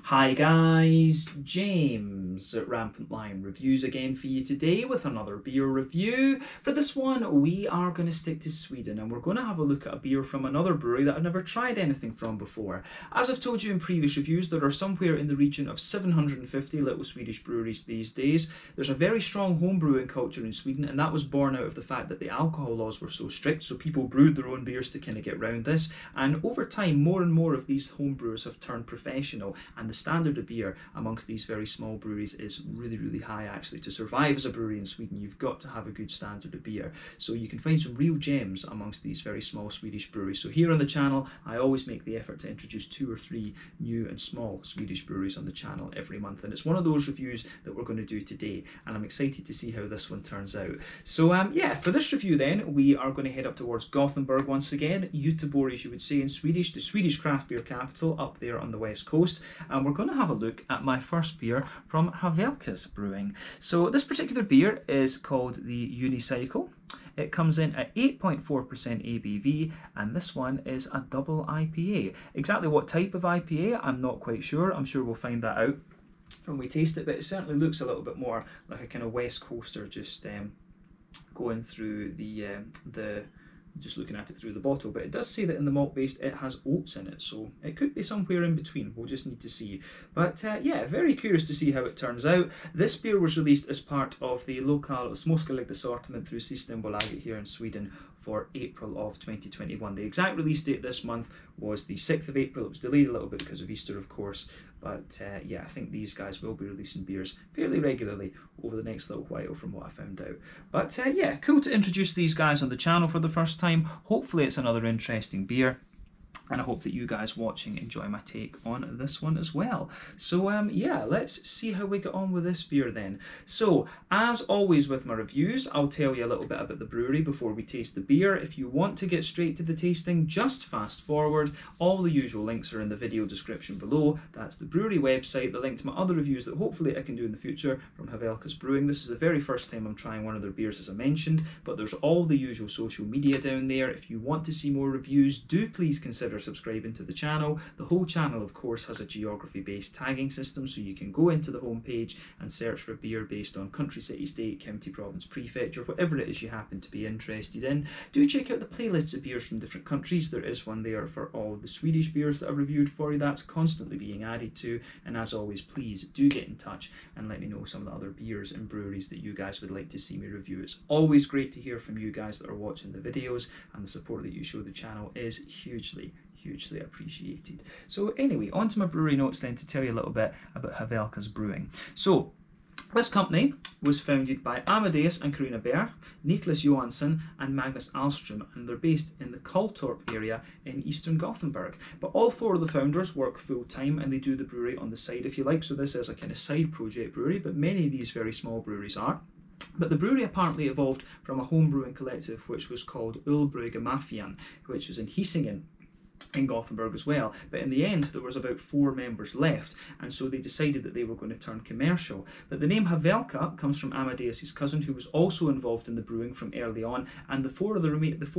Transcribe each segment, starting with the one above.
Hi guys, James at Rampant Lion Reviews again for you today with another beer review. For this one we are going to stick to Sweden and we're going to have a look at a beer from another brewery that I've never tried anything from before. As I've told you in previous reviews, there are somewhere in the region of 750 little Swedish breweries these days. There's a very strong home brewing culture in Sweden, and that was born out of the fact that the alcohol laws were so strict, so people brewed their own beers to kind of get around this, and over time more and more of these home brewers have turned professional, and the standard of beer amongst these very small breweries is really high actually. To survive as a brewery in Sweden, you've got to have a good standard of beer. So you can find some real gems amongst these very small Swedish breweries. So here on the channel, I always make the effort to introduce 2 or 3 new and small Swedish breweries on the channel every month. And it's one of those reviews that we're going to do today. And I'm excited to see how this one turns out. So yeah, for this review then, we are going to head up towards Gothenburg once again. Göteborg, as you would say in Swedish, the Swedish craft beer capital up there on the west coast. And we're going to have a look at my first beer from Hawelkas Brewing. So this particular beer is called the Unicycle. It comes in at 8.4% ABV, and this one is a double IPA. Exactly what type of IPA, I'm not quite sure. I'm sure we'll find that out when we taste it, but it certainly looks a little bit more like a kind of west coaster, just going through the just looking at it through the bottle. But it does say that in the malt base it has oats in it, so it could be somewhere in between. We'll just need to see. But yeah, very curious to see how it turns out. This beer was released as part of the local Småskalig assortment through Systembolaget here in Sweden for April of 2021. The exact release date this month was the 6th of April. It was delayed a little bit because of Easter, of course. But yeah, I think these guys will be releasing beers fairly regularly over the next little while from what I found out. But yeah, cool to introduce these guys on the channel for the first time. Hopefully it's another interesting beer, and I hope that you guys watching enjoy my take on this one as well. So yeah, let's see how we get on with this beer then. So as always with my reviews, I'll tell you a little bit about the brewery before we taste the beer. If you want to get straight to the tasting, just fast forward. All the usual links are in the video description below. That's the brewery website, the link to my other reviews that hopefully I can do in the future from Hawelkas Brewing. This is the very first time I'm trying one of their beers, as I mentioned, but there's all the usual social media down there. If you want to see more reviews, do please consider subscribing to the channel. The whole channel, of course, has a geography-based tagging system, so you can go into the homepage and search for beer based on country, city, state, county, province, prefecture, whatever it is you happen to be interested in. Do check out the playlists of beers from different countries. There is one there for all the Swedish beers that I've reviewed for you. That's constantly being added to. And as always, please do get in touch and let me know some of the other beers and breweries that you guys would like to see me review. It's always great to hear from you guys that are watching the videos, and the support that you show the channel is hugely appreciated. So anyway, on to my brewery notes then to tell you a little bit about Hawelkas Brewing. So this company was founded by Amadeus and Karina Berg, Niklas Johansson and Magnus Alström, and they're based in the Kålltorp area in eastern Gothenburg. But all 4 of the founders work full-time, and they do the brewery on the side, if you like. So this is a kind of side project brewery, but many of these very small breweries are. But the brewery apparently evolved from a home brewing collective which was called Ölbrygge Mafian, which was in Hisingen in Gothenburg as well. But in the end there was about 4 members left, and so they decided that they were going to turn commercial. But the name Hawelka comes from Amadeus's cousin, who was also involved in the brewing from early on, and the 4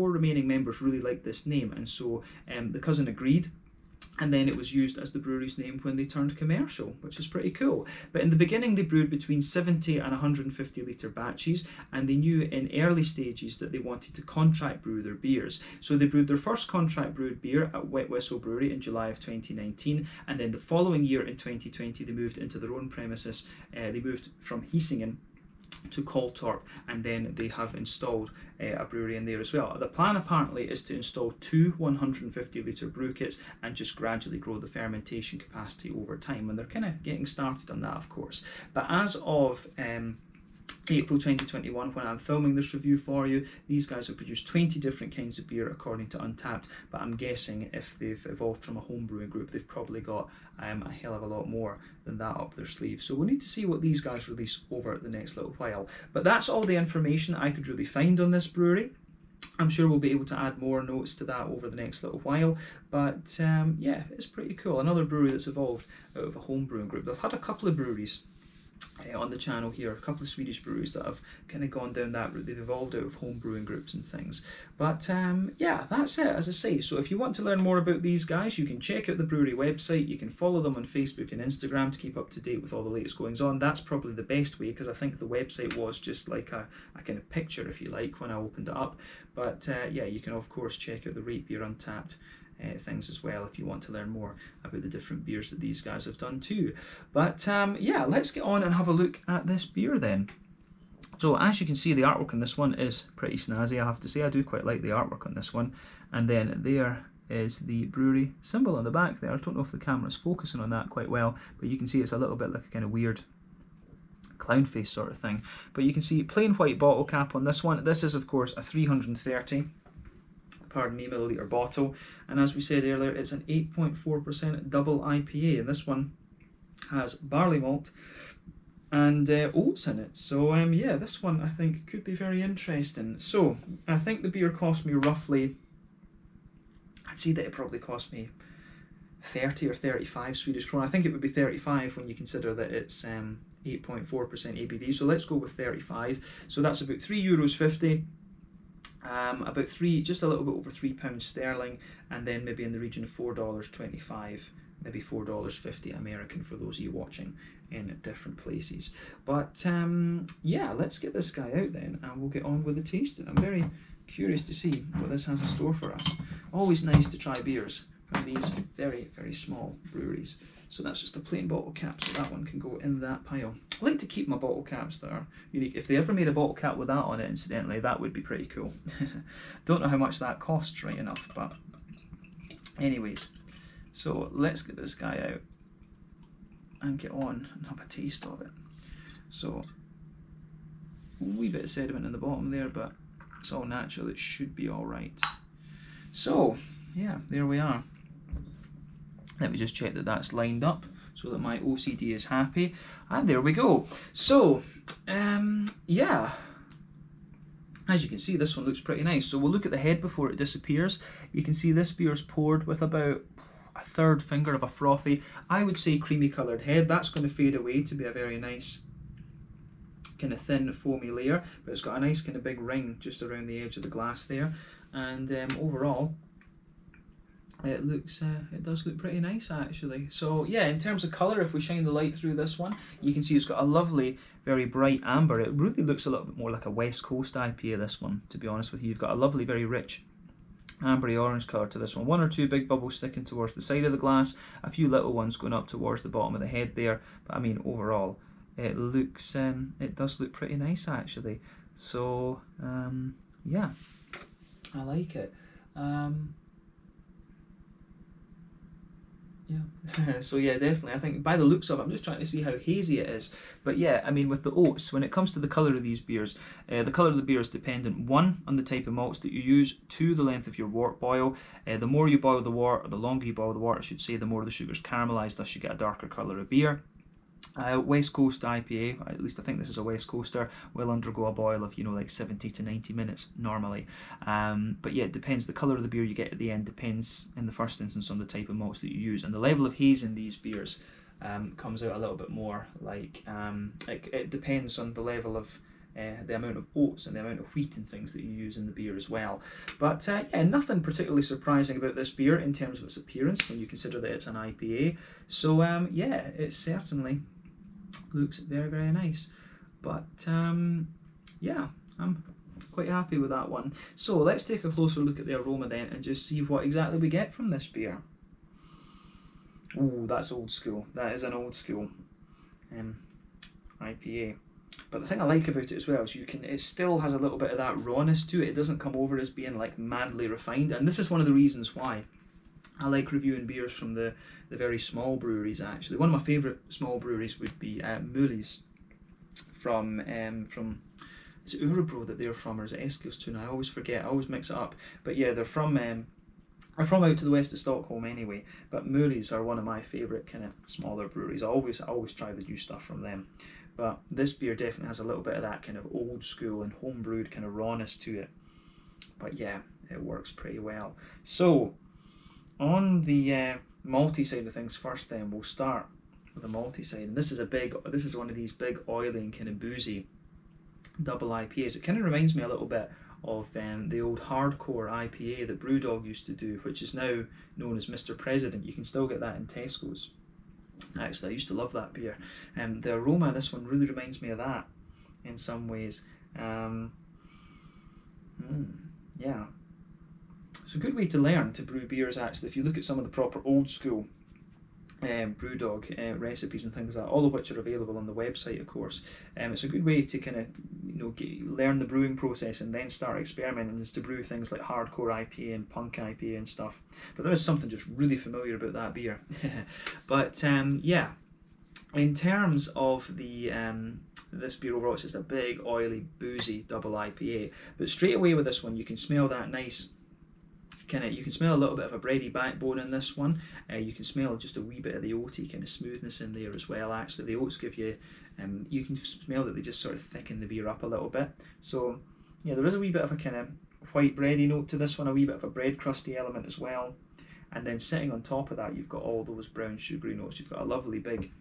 remaining members really liked this name, and so the cousin agreed. And then it was used as the brewery's name when they turned commercial, which is pretty cool. But in the beginning they brewed between 70 and 150 litre batches, and they knew in early stages that they wanted to contract brew their beers. So they brewed their first contract brewed beer at Wet Whistle Brewery in July of 2019, and then the following year in 2020 they moved into their own premises. They moved from Hisingen to Kålltorp, and then they have installed a brewery in there as well. The plan apparently is to install 2 150 litre brew kits and just gradually grow the fermentation capacity over time, and they're kind of getting started on that, of course. But as of April 2021, when I'm filming this review for you, these guys have produced 20 different kinds of beer according to Untappd, but I'm guessing if they've evolved from a home brewing group, they've probably got a hell of a lot more than that up their sleeve. So we'll need to see what these guys release over the next little while. But that's all the information I could really find on this brewery. I'm sure we'll be able to add more notes to that over the next little while, but yeah, it's pretty cool. Another brewery that's evolved out of a home brewing group. They've had a couple of breweries on the channel here, a couple of Swedish breweries that have kind of gone down that route. They've evolved out of home brewing groups and things. But yeah, that's it, as I say. So if you want to learn more about these guys, you can check out the brewery website. You can follow them on Facebook and Instagram to keep up to date with all the latest goings on. That's probably the best way, because I think the website was just like a kind of picture, if you like, when I opened it up. But yeah, you can of course check out the Rate Beer Untappd things as well if you want to learn more about the different beers that these guys have done too. But yeah, let's get on and have a look at this beer then. So as you can see, the artwork on this one is pretty snazzy, I have to say. I do quite like the artwork on this one. And then there is the brewery symbol on the back there. I don't know if the camera's focusing on that quite well, but you can see it's a little bit like a kind of weird clown face sort of thing. But you can see plain white bottle cap on this one. This is of course a 330 milliliter bottle, and as we said earlier, it's an 8.4% double IPA, and this one has barley malt and oats in it. So yeah, this one I think could be very interesting. So I think the beer cost me roughly, I'd say that it probably cost me 30 or 35 Swedish krona. I think it would be 35 when you consider that it's 8.4% ABV, so let's go with 35. So that's about €3.50. About just a little bit over £3 sterling, and then maybe in the region of $4.25, maybe $4.50 American for those of you watching in different places. But yeah, let's get this guy out then, and we'll get on with the tasting. I'm very curious to see what this has in store for us. Always nice to try beers from these very, very small breweries. So that's just a plain bottle cap, so that one can go in that pile. I like to keep my bottle caps that are unique. If they ever made a bottle cap with that on it, incidentally, that would be pretty cool. Don't know how much that costs right enough, but anyways. So let's get this guy out and get on and have a taste of it. So, a wee bit of sediment in the bottom there, but it's all natural, it should be alright. So, yeah, there we are. Let me just check that that's lined up so that my OCD is happy. And there we go. So, yeah. As you can see, this one looks pretty nice. So we'll look at the head before it disappears. You can see this beer's poured with about a third finger of a frothy, I would say creamy coloured head. That's going to fade away to be a very nice kind of thin foamy layer. But it's got a nice kind of big ring just around the edge of the glass there. And overall, it does look pretty nice actually. So yeah, in terms of colour, if we shine the light through this one, you can see it's got a lovely, very bright amber. It really looks a little bit more like a West Coast IPA, this one, to be honest with you. You've got a lovely, very rich ambery orange colour to this one. One or two big bubbles sticking towards the side of the glass, a few little ones going up towards the bottom of the head there. But I mean, overall, it looks, it does look pretty nice actually. So yeah, I like it. Yeah, so yeah, definitely. I think by the looks of it, I'm just trying to see how hazy it is. But yeah, I mean, with the oats, when it comes to the colour of these beers, the colour of the beer is dependent, 1, on the type of malts that you use, 2, the length of your wort boil. The more you boil the wort, or the longer you boil the wort, I should say, the more the sugar's caramelised, thus you get a darker colour of beer. West Coast IPA, at least I think this is a West Coaster, will undergo a boil of, you know, like 70 to 90 minutes normally. But yeah, it depends. The colour of the beer you get at the end depends in the first instance on the type of malts that you use. And the level of haze in these beers comes out a little bit more like, it depends on the level of the amount of oats and the amount of wheat and things that you use in the beer as well. But yeah, nothing particularly surprising about this beer in terms of its appearance when you consider that it's an IPA. So yeah, it certainly looks very, very nice. But yeah, I'm quite happy with that one. So let's take a closer look at the aroma then and just see what exactly we get from this beer. Ooh, that's old school. That is an old school IPA. But the thing I like about it as well is it still has a little bit of that rawness to it. It doesn't come over as being like madly refined. And this is one of the reasons why I like reviewing beers from the very small breweries actually. One of my favourite small breweries would be Muli's from is it Örebro that they're from, or is it Eskilstuna? I always forget, I always mix it up. But yeah, they're from out to the west of Stockholm anyway. But Muli's are one of my favourite kind of smaller breweries. I always try the new stuff from them. But this beer definitely has a little bit of that kind of old school and homebrewed kind of rawness to it. But yeah, it works pretty well. So on the malty side of things first then, we'll start with a malty side. And this is one of these big oily and kind of boozy double IPAs. It kind of reminds me a little bit of the old hardcore IPA that Brewdog used to do, which is now known as Mr. President. You can still get that in Tesco's. Actually, I used to love that beer. The aroma of this one really reminds me of that in some ways. Yeah. It's a good way to learn to brew beers, actually. If you look at some of the proper old school Brewdog recipes and things like that, all of which are available on the website, of course. It's a good way to kind of learn the brewing process and then start experimenting, is to brew things like hardcore IPA and punk IPA and stuff. But there is something just really familiar about that beer. But yeah, in terms of the this beer overall, it's just a big oily boozy double IPA. But straight away with this one, you can smell that nice you can smell a little bit of a bready backbone in this one. You can smell just a wee bit of the oaty kind of smoothness in there as well. Actually, the oats give you, you can smell that they just sort of thicken the beer up a little bit. So yeah, there is a wee bit of a kind of white bready note to this one, a wee bit of a bread crusty element as well. And then sitting on top of that, you've got all those brown sugary notes. You've got a lovely big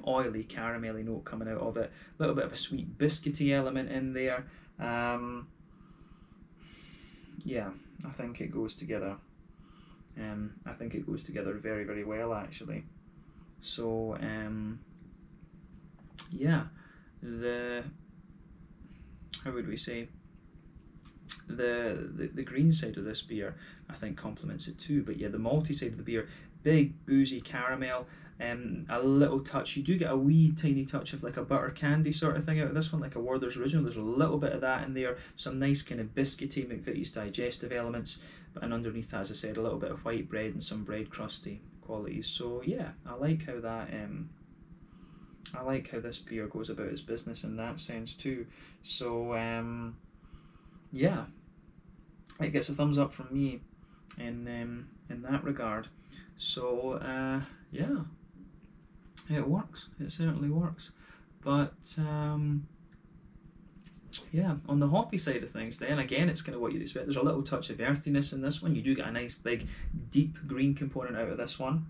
oily caramelly note coming out of it. A little bit of a sweet biscuity element in there. Yeah, I think it goes together. I think it goes together very, very well, actually. So yeah, how would we say, the green side of this beer I think complements it too. But yeah, the malty side of the beer, big boozy caramel, a little touch, you do get a wee tiny touch of like a butter candy sort of thing out of this one, like a Werther's Original. There's a little bit of that in there, some nice kind of biscuity McVitie's digestive elements, and underneath, as I said, a little bit of white bread and some bread crusty qualities. So yeah, I like how that I like how this beer goes about its business in that sense too. So yeah, it gets a thumbs up from me in that regard. So yeah, it works. It certainly works. But yeah, on the hoppy side of things, then again, it's kind of what you'd expect. There's a little touch of earthiness in this one. You do get a nice big deep green component out of this one.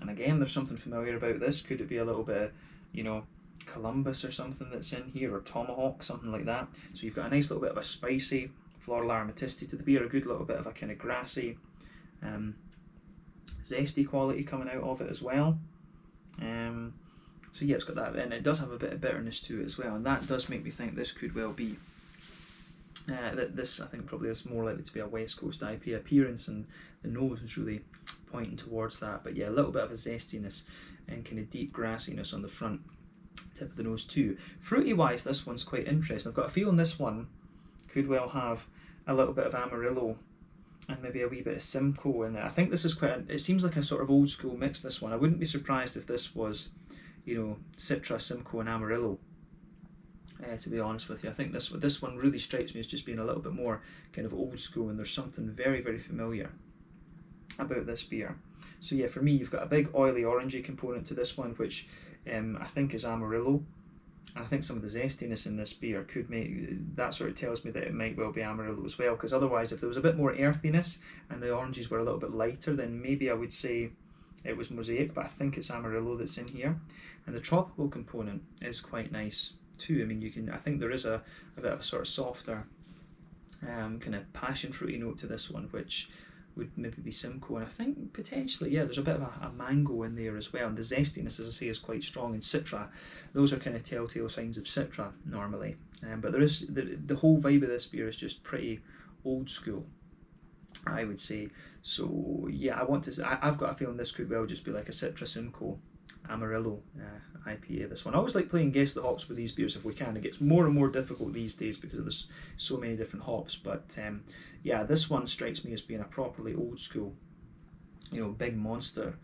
And again, there's something familiar about this. Could it be a little bit of, Columbus or something that's in here, or Tomahawk, something like that. So you've got a nice little bit of a spicy floral aromaticity to the beer, a good little bit of a kind of grassy, zesty quality coming out of it as well. So yeah, it's got that, and it does have a bit of bitterness to it as well, and that does make me think this could well be that this, I think, probably is more likely to be a West Coast IPA. Appearance and the nose is really pointing towards that. But yeah, a little bit of a zestiness and kind of deep grassiness on the front tip of the nose too. Fruity wise, this one's quite interesting. I've got a feeling this one could well have a little bit of Amarillo and maybe a wee bit of Simcoe in it. I think this is it seems like a sort of old school mix, this one. I wouldn't be surprised if this was, Citra, Simcoe and Amarillo, to be honest with you. I think this one really strikes me as just being a little bit more kind of old school, and there's something very, very familiar about this beer. So yeah, for me, you've got a big oily orangey component to this one, which I think is Amarillo. I think some of the zestiness in this beer could make, that sort of tells me that it might well be Amarillo as well, because otherwise if there was a bit more earthiness and the oranges were a little bit lighter, then maybe I would say it was Mosaic, but I think it's Amarillo that's in here. And the tropical component is quite nice too. I mean, I think there is a bit of a sort of softer kind of passion fruity note to this one, which would maybe be Simcoe, and I think potentially, yeah, there's a bit of a mango in there as well, and the zestiness, as I say, is quite strong. And Citra, those are kind of telltale signs of Citra normally, but there is the whole vibe of this beer is just pretty old school, I would say. So yeah, I've got a feeling this could well just be like a Citra Simcoe Amarillo IPA, this one. I always like playing guess the hops with these beers if we can. It gets more and more difficult these days because there's so many different hops, but yeah, this one strikes me as being a properly old school, big monster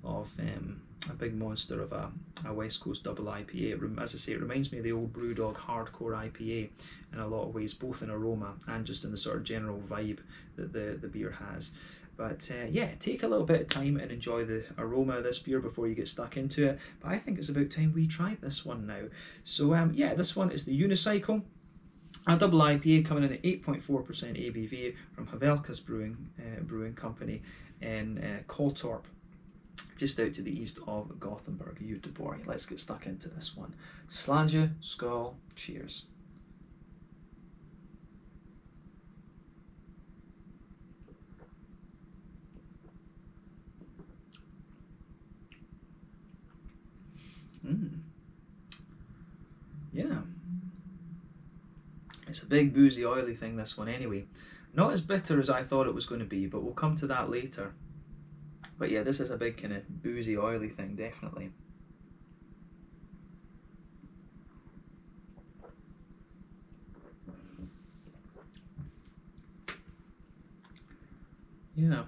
of a West Coast double IPA. As I say, it reminds me of the old Brewdog hardcore IPA in a lot of ways, both in aroma and just in the sort of general vibe that the beer has. But yeah, take a little bit of time and enjoy the aroma of this beer before you get stuck into it. But I think it's about time we tried this one now. So yeah, this one is the Unicycle, a double IPA coming in at 8.4% ABV from Hawelkas Brewing Company in Kålltorp just out to the east of Gothenburg, Göteborg. Let's get stuck into this one. Slange, skål, cheers. Yeah. It's a big, boozy, oily thing, this one, anyway. Not as bitter as I thought it was going to be, but we'll come to that later. But yeah, this is a big kind of boozy, oily thing, definitely. Yeah.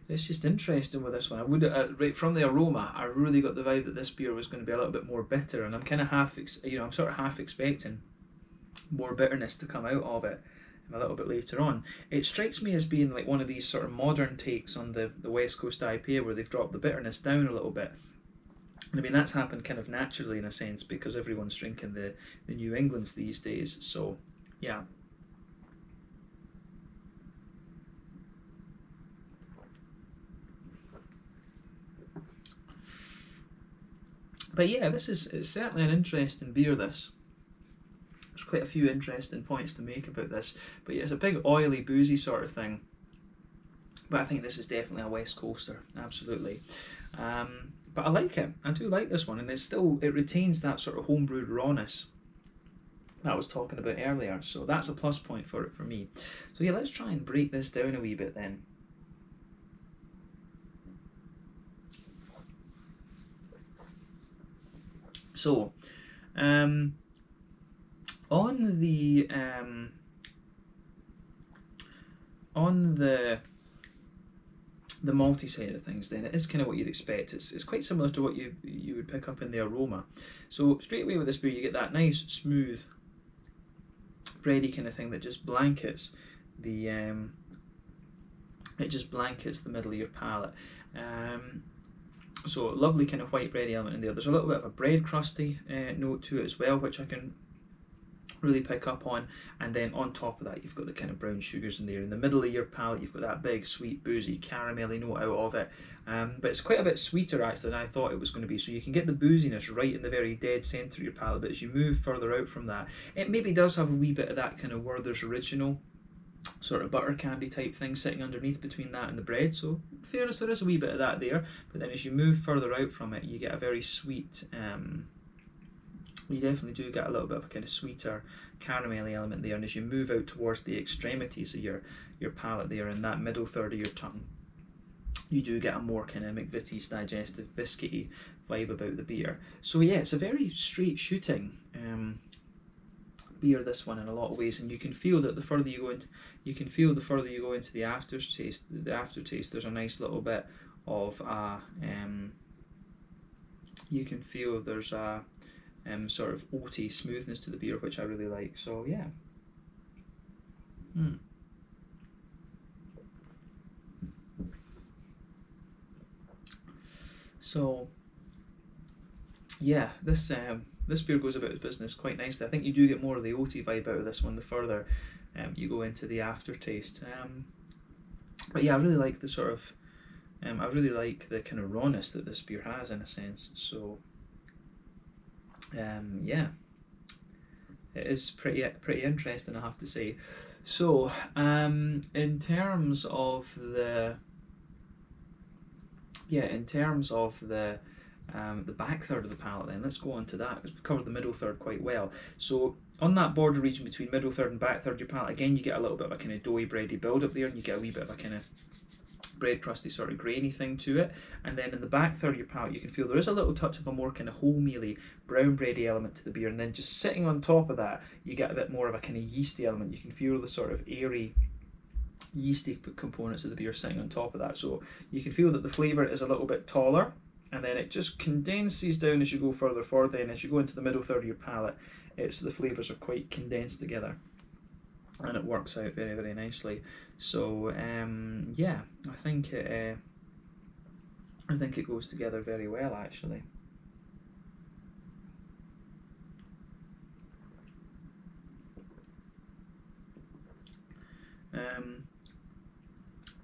It's just interesting with this one. I would, right from the aroma, I really got the vibe that this beer was going to be a little bit more bitter, and I'm kind of I'm sort of half expecting more bitterness to come out of it a little bit later on. It strikes me as being like one of these sort of modern takes on the West Coast IPA where they've dropped the bitterness down a little bit. And I mean, that's happened kind of naturally in a sense because everyone's drinking the New Englands these days. So, yeah. But yeah, it's certainly an interesting beer, this. There's quite a few interesting points to make about this. But yeah, it's a big oily, boozy sort of thing. But I think this is definitely a West Coaster, absolutely. But I like it. I do like this one, and it retains that sort of homebrewed rawness that I was talking about earlier. So that's a plus point for it for me. So yeah, let's try and break this down a wee bit then. So, on the malty side of things, then it is kind of what you'd expect. It's quite similar to what you would pick up in the aroma. So straight away with this beer, you get that nice, smooth, bready kind of thing that just blankets the middle of your palate. So lovely kind of white bready element in there. There's a little bit of a bread crusty note to it as well, which I can really pick up on. And then on top of that, you've got the kind of brown sugars in there. In the middle of your palate, you've got that big, sweet, boozy, caramelly note out of it. But it's quite a bit sweeter actually than I thought it was going to be. So you can get the booziness right in the very dead centre of your palate. But as you move further out from that, it maybe does have a wee bit of that kind of Werther's Original sort of butter candy type thing sitting underneath between that and the bread. So in fairness, there is a wee bit of that there. But then as you move further out from it, you get a very sweet, you definitely do get a little bit of a kind of sweeter caramelly element there. And as you move out towards the extremities of your palate there, in that middle third of your tongue, you do get a more kind of McVitie's digestive biscuity vibe about the beer. So yeah, it's a very straight shooting beer, this one, in a lot of ways, and you can feel that the further you go into the aftertaste, there's a nice little bit of you can feel there's a sort of oaty smoothness to the beer, which I really like. So yeah. So yeah, this beer goes about its business quite nicely. I think you do get more of the oaty vibe out of this one the further you go into the aftertaste. But yeah, I really like the sort of, I really like the kind of rawness that this beer has in a sense. So yeah, it is pretty interesting, I have to say. So in terms of the back third of the palate, then let's go on to that, because we've covered the middle third quite well. So on that border region between middle third and back third of your palate, again you get a little bit of a kind of doughy, bready build up there, and you get a wee bit of a kind of bread crusty sort of grainy thing to it. And then in the back third of your palate, you can feel there is a little touch of a more kind of wholemealy, brown bready element to the beer. And then just sitting on top of that, you get a bit more of a kind of yeasty element. You can feel the sort of airy, yeasty components of the beer sitting on top of that. So you can feel that the flavour is a little bit taller, and then it just condenses down as you go further forward. Then as you go into the middle third of your palate, the flavours are quite condensed together, and it works out very, very nicely. So yeah, I think it goes together very well, actually.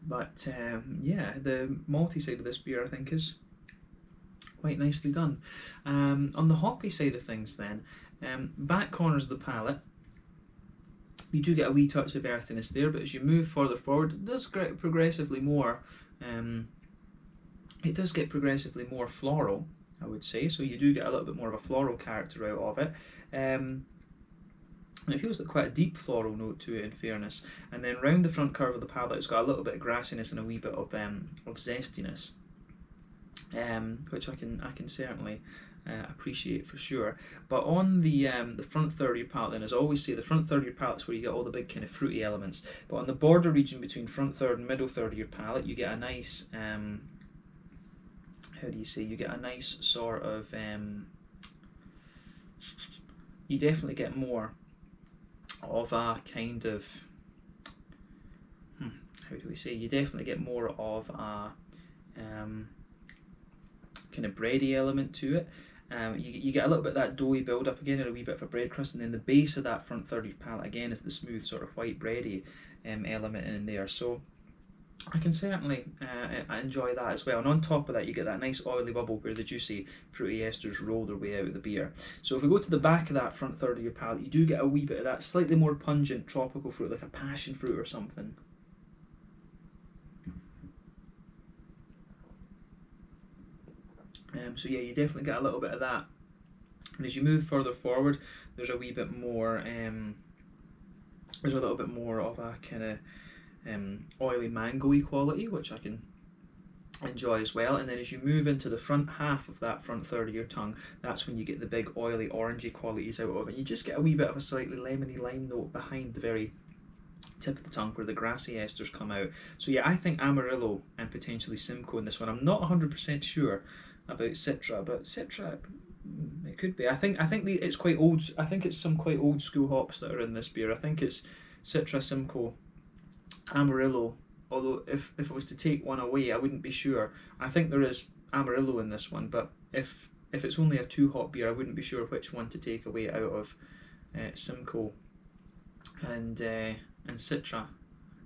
But yeah, the malty side of this beer I think is quite nicely done. On the hoppy side of things then, back corners of the palate, you do get a wee touch of earthiness there, but as you move further forward, it does get progressively more. It does get progressively more floral, I would say. So you do get a little bit more of a floral character out of it. And it feels like quite a deep floral note to it, in fairness. And then round the front curve of the palate, it's got a little bit of grassiness and a wee bit of zestiness, which I can certainly appreciate for sure. But on the front third of your palate, then, as I always say, the front third of your palate is where you get all the big kind of fruity elements. But on the border region between front third and middle third of your palate, you get a nice how do you say? You get a nice sort of you definitely get more of a kind of how do we say? You definitely get more of a kind of bready element to it. You get a little bit of that doughy build up again, and a wee bit of a bread crust, and then the base of that front third of your palate again is the smooth sort of white bready element in there. So I can certainly enjoy that as well. And on top of that, you get that nice oily bubble where the juicy fruity esters roll their way out of the beer. So if we go to the back of that front third of your palate, you do get a wee bit of that slightly more pungent tropical fruit, like a passion fruit or something. So yeah, you definitely get a little bit of that. And as you move further forward, there's a wee bit more. There's a little bit more of a kind of oily mango-y quality, which I can enjoy as well. And then as you move into the front half of that front third of your tongue, that's when you get the big oily orangey qualities out of it. You just get a wee bit of a slightly lemony lime note behind the very tip of the tongue where the grassy esters come out. So yeah, I think Amarillo and potentially Simcoe in this one. I'm not 100% sure about Citra, but Citra, it could be. I think it's quite old. I think it's some quite old school hops that are in this beer. I think it's Citra, Simcoe, Amarillo. Although if it was to take one away, I wouldn't be sure. I think there is Amarillo in this one, but if it's only a 2-hop beer, I wouldn't be sure which one to take away out of Simcoe and Citra.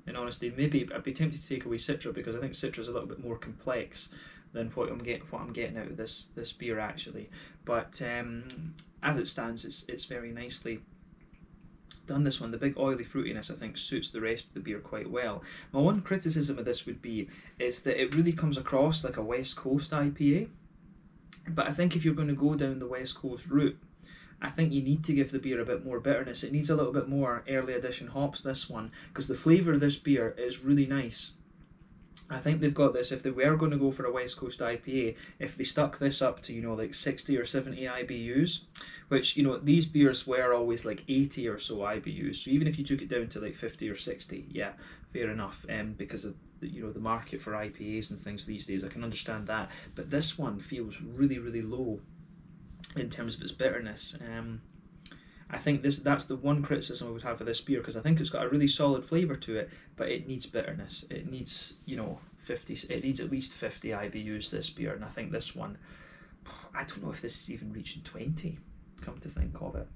In honesty, maybe I'd be tempted to take away Citra because I think Citra is a little bit more complex than what I'm getting out of this beer actually. But as it stands, it's very nicely done, this one. The big oily fruitiness I think suits the rest of the beer quite well. My one criticism of this would be is that it really comes across like a West Coast IPA, but I think if you're going to go down the West Coast route, I think you need to give the beer a bit more bitterness. It needs a little bit more early edition hops, this one, because the flavour of this beer is really nice. I think they've got this, if they were going to go for a West Coast IPA, if they stuck this up to, like 60 or 70 IBUs, which, these beers were always like 80 or so IBUs, so even if you took it down to like 50 or 60, yeah, fair enough, because of the market for IPAs and things these days, I can understand that, but this one feels really, really low in terms of its bitterness. I think that's the one criticism I would have of this beer, because I think it's got a really solid flavour to it, but it needs bitterness. It needs, 50. It needs at least 50 IBUs, this beer, and I think this one, I don't know if this is even reaching 20. Come to think of it,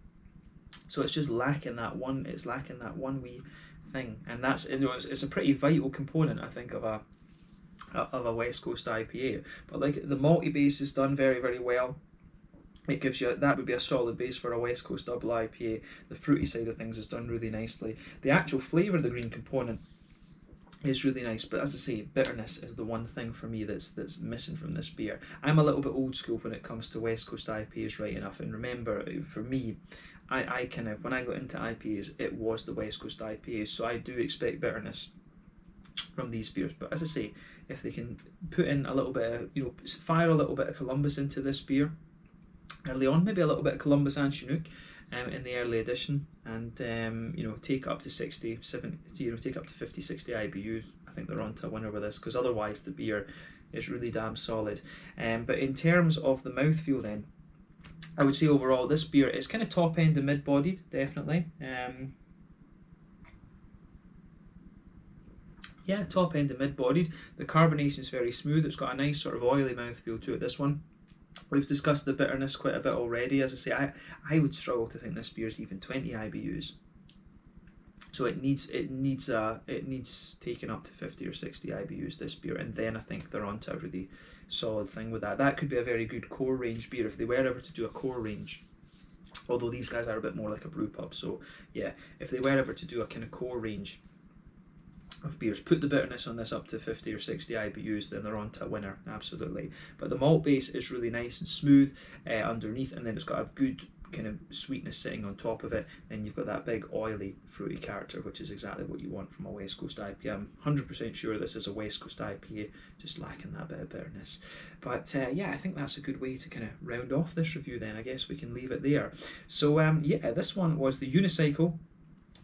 so it's just lacking that one. It's lacking that one wee thing, and that's it's a pretty vital component, I think, of a West Coast IPA. But like the malty base is done very, very well. It gives you, that would be a solid base for a West Coast double IPA. The fruity side of things is done really nicely. The actual flavour of the green component is really nice, but as I say, bitterness is the one thing for me that's missing from this beer. I'm a little bit old school when it comes to West Coast IPAs, right enough, and remember, for me, I kind of, when I got into IPAs, it was the West Coast IPAs, so I do expect bitterness from these beers. But as I say, if they can put in a little bit of, fire a little bit of Columbus into this beer early on, maybe a little bit of Columbus and Chinook in the early edition, and take up to 60, 70, take up to 50, 60 IBUs, I think they're on to a winner with this, because otherwise the beer is really damn solid. But in terms of the mouthfeel then, I would say overall this beer is kind of top end and mid-bodied, definitely. Yeah, top end and mid-bodied. The carbonation is very smooth. It's got a nice sort of oily mouthfeel to it, this one. We've discussed the bitterness quite a bit already. As I say, I would struggle to think this beer is even 20 IBUs. So it needs taken up to 50 or 60 IBUs, this beer, and then I think they're on to a really solid thing with that. That could be a very good core range beer if they were ever to do a core range. Although these guys are a bit more like a brew pub, so yeah, if they were ever to do a kind of core range of beers, put the bitterness on this up to 50 or 60 IBUs, then they're on to a winner, absolutely. But the malt base is really nice and smooth underneath, and then it's got a good kind of sweetness sitting on top of it. Then you've got that big oily fruity character, which is exactly what you want from a West Coast IPA. I'm 100% sure this is a West Coast IPA, just lacking that bit of bitterness. But yeah, I think that's a good way to kind of round off this review then. I guess we can leave it there. So yeah, this one was the Unicycle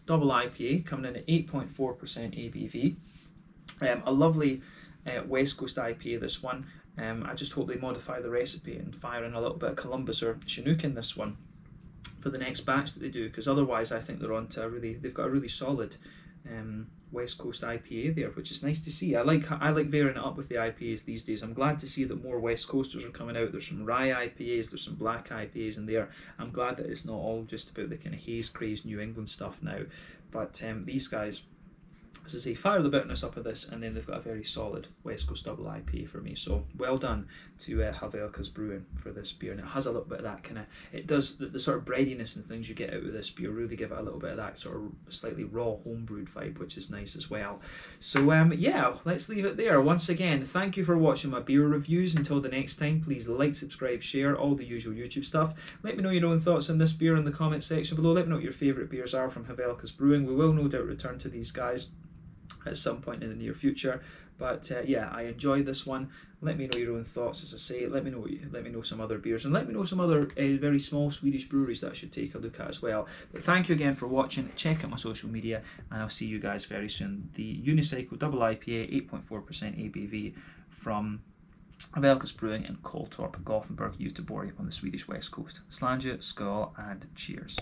Double IPA, coming in at 8.4% ABV. A lovely West Coast IPA, this one. I just hope they modify the recipe and fire in a little bit of Columbus or Chinook in this one for the next batch that they do, because otherwise I think they're on to they've got a really solid West Coast IPA there, which is nice to see. I like varying it up with the IPAs these days. I'm glad to see that more West Coasters are coming out. There's some rye IPAs, there's some black IPAs in there. I'm glad that it's not all just about the kind of haze crazed New England stuff now. But these guys, as I say, fire the bitterness up of this, and then they've got a very solid West Coast Double IPA for me. So well done to Hawelkas Brewing for this beer. And it has a little bit of that kind of, it does, the sort of breadiness and things you get out of this beer really give it a little bit of that sort of slightly raw homebrewed vibe, which is nice as well. So yeah, let's leave it there. Once again, thank you for watching my beer reviews. Until the next time, please like, subscribe, share, all the usual YouTube stuff. Let me know your own thoughts on this beer in the comment section below. Let me know what your favourite beers are from Hawelkas Brewing. We will no doubt return to these guys at some point in the near future, but yeah, I enjoyed this one. Let me know your own thoughts. As I say, let me know some other beers, and let me know some other very small Swedish breweries that I should take a look at as well. But thank you again for watching. Check out my social media, and I'll see you guys very soon. The Unicycle Double IPA, 8.4% ABV from Hawelkas Brewing in Kålltorp, Gothenburg, Göteborg on the Swedish west coast. Slange, skål, and cheers.